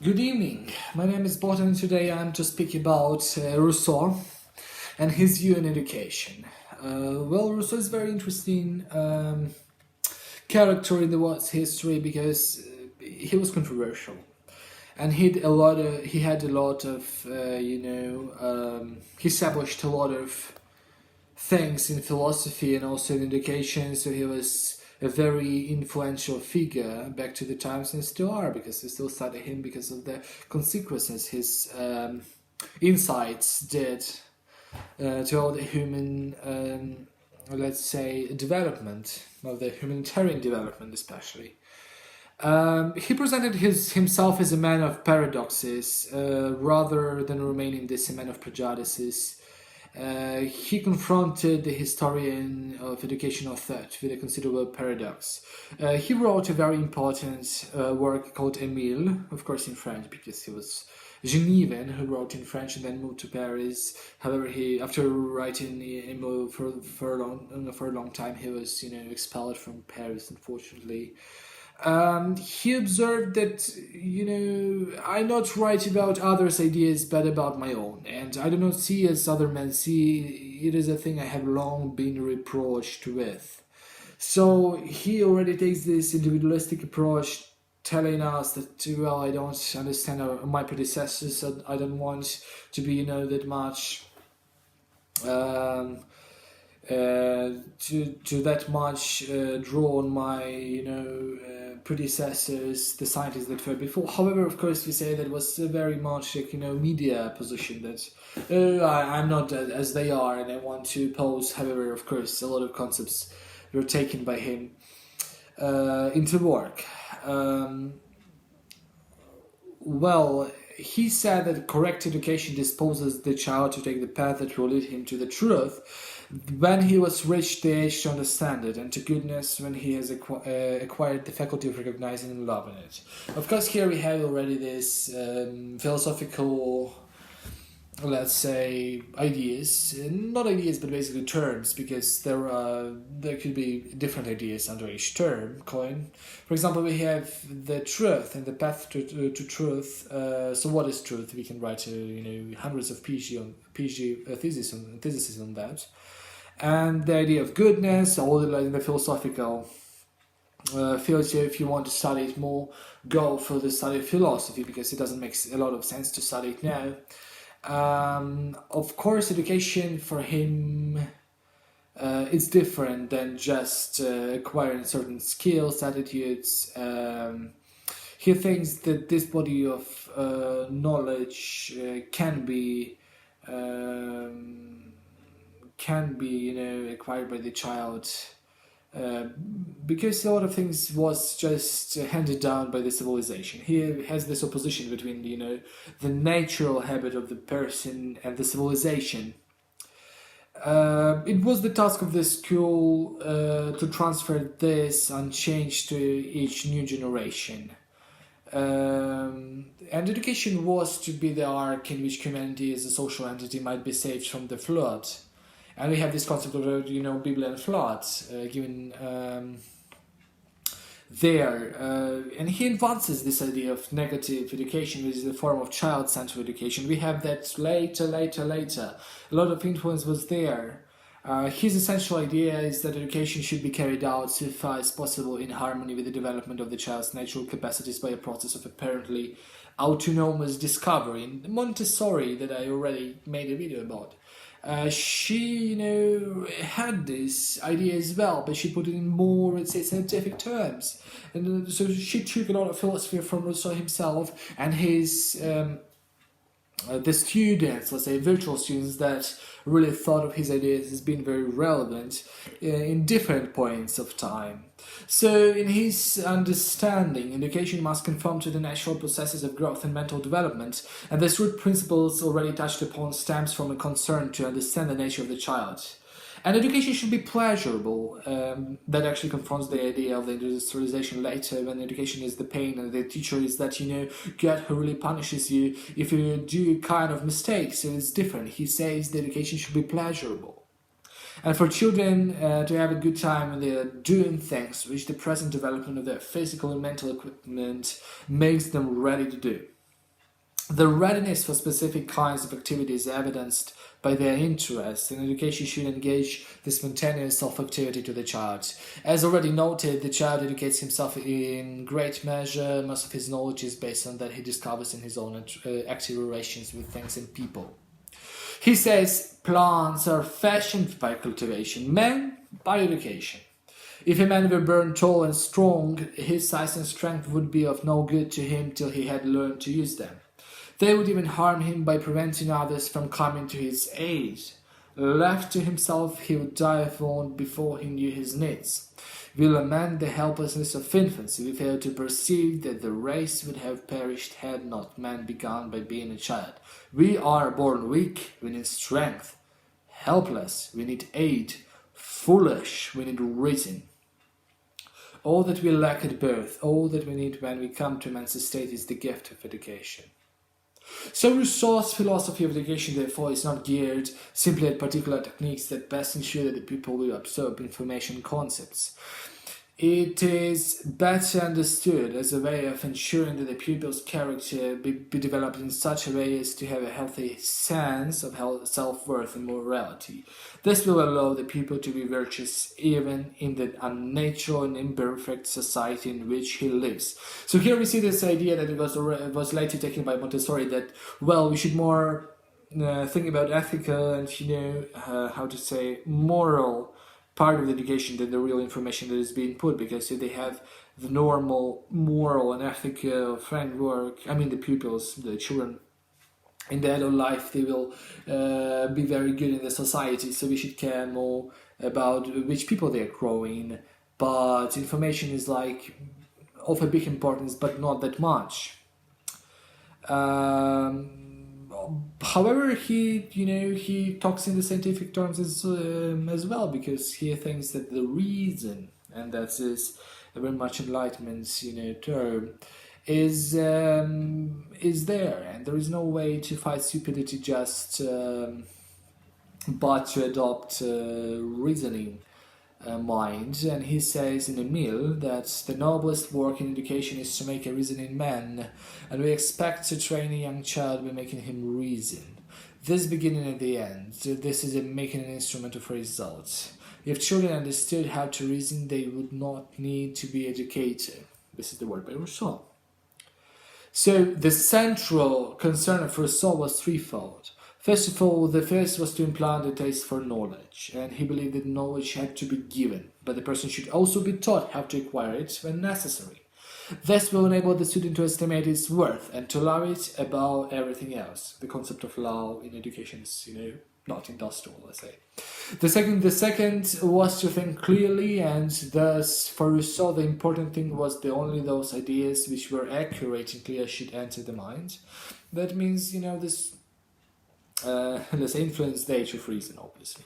Good evening. My name is Botan and today I'm to speak about Rousseau and his view on education. Rousseau is a very interesting character in the world's history because he was controversial and he had a lot of he established a lot of things in philosophy and also in education. So he was a very influential figure back to the times and still are because we still study him because of the consequences his insights did to all the human, let's say, development, of the humanitarian development especially. He presented himself as a man of paradoxes rather than remaining this a man of prejudices. He confronted the historian of educational thought with a considerable paradox. He wrote a very important work called Emile, of course in French because he was Genevan who wrote in French and then moved to Paris. However, after writing Emile for a long time, he was expelled from Paris, unfortunately. He observed that, I not write about others' ideas but about my own, and I do not see as other men see. It is a thing I have long been reproached with. So he already takes this individualistic approach, telling us that, well, I don't understand my predecessors, so I don't want to be, that much. To that much draw on my predecessors, the scientists that were before. However, of course, we say that was very much like media position that I'm not as they are, and I want to pose. However, of course, a lot of concepts were taken by him into work. He said that correct education disposes the child to take the path that will lead him to the truth when he was reached the age to understand it, and to goodness when he has acquired the faculty of recognizing and loving it. Of course, here we have already this philosophical, let's say, ideas, not ideas but basically terms, because there could be different ideas under each term coin. For example, we have the truth and the path to truth. So what is truth? We can write hundreds of PhD theses on that. And the idea of goodness, all the philosophical field. So if you want to study it more, go for the study of philosophy, because it doesn't make a lot of sense to study it now. Of course, education for him is different than just acquiring certain skills, attitudes. He thinks that this body of knowledge can be acquired by the child. Because a lot of things was just handed down by the civilization. He has this opposition between the natural habit of the person and the civilization. It was the task of the school to transfer this unchanged to each new generation. And education was to be the ark in which humanity as a social entity might be saved from the flood. And we have this concept of, Biblian flood given there. And he advances this idea of negative education, which is a form of child-centered education. We have that later. A lot of influence was there. His essential idea is that education should be carried out so far as possible in harmony with the development of the child's natural capacities by a process of apparently autonomous discovery. And Montessori, that I already made a video about, she, had this idea as well, but she put it in more, let's say, scientific terms. And so she took a lot of philosophy from Rousseau himself and his the students, let's say virtual students, that really thought of his ideas as being very relevant in different points of time. So in his understanding, education must conform to the natural processes of growth and mental development, and this root principles already touched upon stems from a concern to understand the nature of the child. And education should be pleasurable. That actually confronts the idea of the industrialization later, when education is the pain and the teacher is that, God who really punishes you if you do kind of mistakes. So it's different. He says the education should be pleasurable. And for children to have a good time when they are doing things which the present development of their physical and mental equipment makes them ready to do. The readiness for specific kinds of activities evidenced by their interest, and education should engage the spontaneous self-activity to the child. As already noted, the child educates himself in great measure. Most of his knowledge is based on that he discovers in his own active relations with things and people. He says plants are fashioned by cultivation, men by education. If a man were born tall and strong, his size and strength would be of no good to him till he had learned to use them. They would even harm him by preventing others from coming to his aid. Left to himself, he would die of want before he knew his needs. We lament the helplessness of infancy. We fail to perceive that the race would have perished had not man begun by being a child. We are born weak, we need strength. Helpless, we need aid. Foolish, we need reason. All that we lack at birth, all that we need when we come to man's estate is the gift of education. So Rousseau's philosophy of education, therefore, is not geared simply at particular techniques that best ensure that the pupil will absorb information concepts. It is better understood as a way of ensuring that the pupil's character be developed in such a way as to have a healthy sense of self-worth and morality. This will allow the pupil to be virtuous even in the unnatural and imperfect society in which he lives. So here we see this idea that it was later taken by Montessori that, well, we should more think about ethical and, moral part of the education than the real information that is being put, because if they have the normal moral and ethical framework, the pupils, the children, in their adult life, they will be very good in the society, so we should care more about which people they are growing, but information is like of a big importance, but not that much. However, he talks in the scientific terms as well, because he thinks that the reason, and that is a very much Enlightenment term, is there, and there is no way to fight stupidity just but to adopt reasoning mind. And he says in Emile that the noblest work in education is to make a reasoning man, and we expect to train a young child by making him reason. This beginning at the end, this is making an instrument of results. If children understood how to reason, they would not need to be educated. This is the word by Rousseau. So the central concern of Rousseau was threefold. First of all, the first was to implant a taste for knowledge, and he believed that knowledge had to be given, but the person should also be taught how to acquire it when necessary. This will enable the student to estimate its worth and to love it above everything else. The concept of love in education is, not industrial, let's say. The second was to think clearly, and thus for Rousseau the important thing was that only those ideas which were accurate and clear should enter the mind. That means, this let's say influence the age of reason, obviously.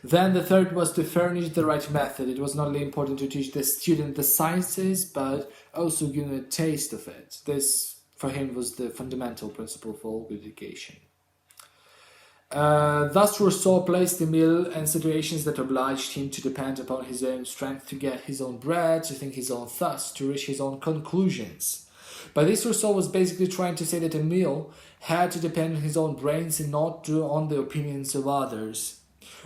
Then the third was to furnish the right method. It was not only important to teach the student the sciences, but also give him a taste of it. This, for him, was the fundamental principle for all good education. Thus Rousseau placed Emile in situations that obliged him to depend upon his own strength to get his own bread, to think his own thoughts, to reach his own conclusions. By this, Rousseau was basically trying to say that Emile had to depend on his own brains and not on the opinions of others.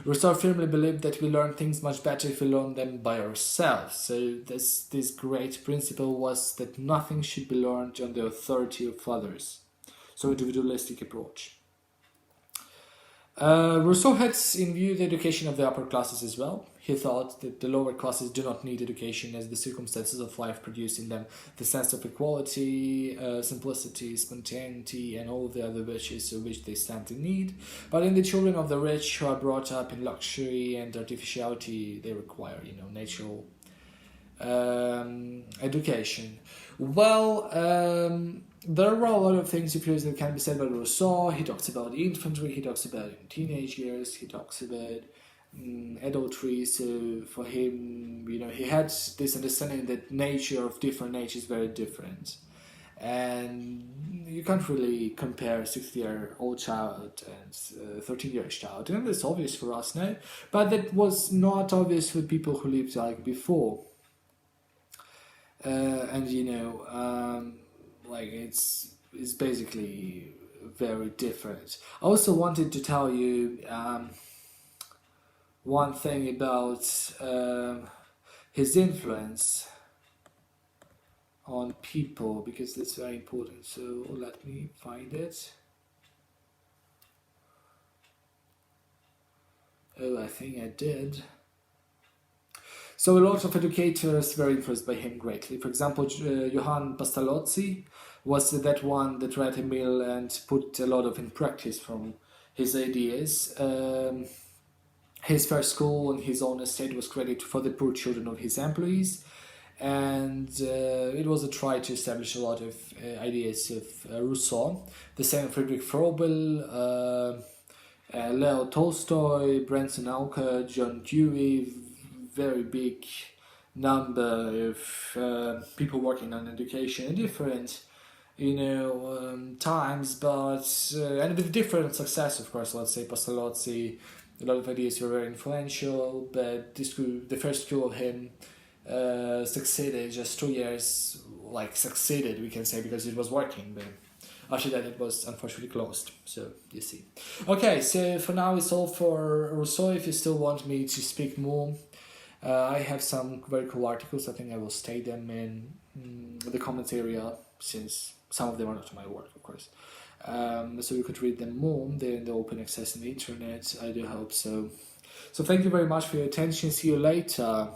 Rousseau firmly believed that we learn things much better if we learn them by ourselves. So this great principle was that nothing should be learned on the authority of others. So individualistic approach. Rousseau had in view the education of the upper classes as well. He thought that the lower classes do not need education, as the circumstances of life produce in them the sense of equality, simplicity, spontaneity, and all the other virtues of which they stand in need. But in the children of the rich, who are brought up in luxury and artificiality, they require, natural education. Well, there are a lot of things that can be said about Rousseau. He talks about infantry, he talks about teenage years, he talks about adultery. So for him, he had this understanding that nature of different nature is very different. And you can't really compare a 6-year-old child and a 13-year-old child. And that's obvious for us now. But that was not obvious for people who lived like before. is basically very different. I also wanted to tell you one thing about his influence on people, because that's very important. So let me find it. Oh, I think I did. So a lot of educators were influenced by him greatly. For example, Johann Pestalozzi was that one that read Emile and put a lot of in practice from his ideas. His first school on his own estate was created for the poor children of his employees, and it was a try to establish a lot of ideas of Rousseau. The same Friedrich Froebel, Leo Tolstoy, Branson Alcott, John Dewey, very big number of people working on education in different, times, but and with different success, of course. Let's say Pestalozzi, a lot of ideas were very influential, but the first school of him succeeded just 2 years, like succeeded, we can say, because it was working, but after that it was unfortunately closed. So you see. Okay, so for now it's all for Rousseau. If you still want me to speak more, I have some very cool articles. I think I will state them in the comments area, since some of them are not my work, of course. So you could read them more. They're in the open access on the internet. I do hope so. So thank you very much for your attention. See you later.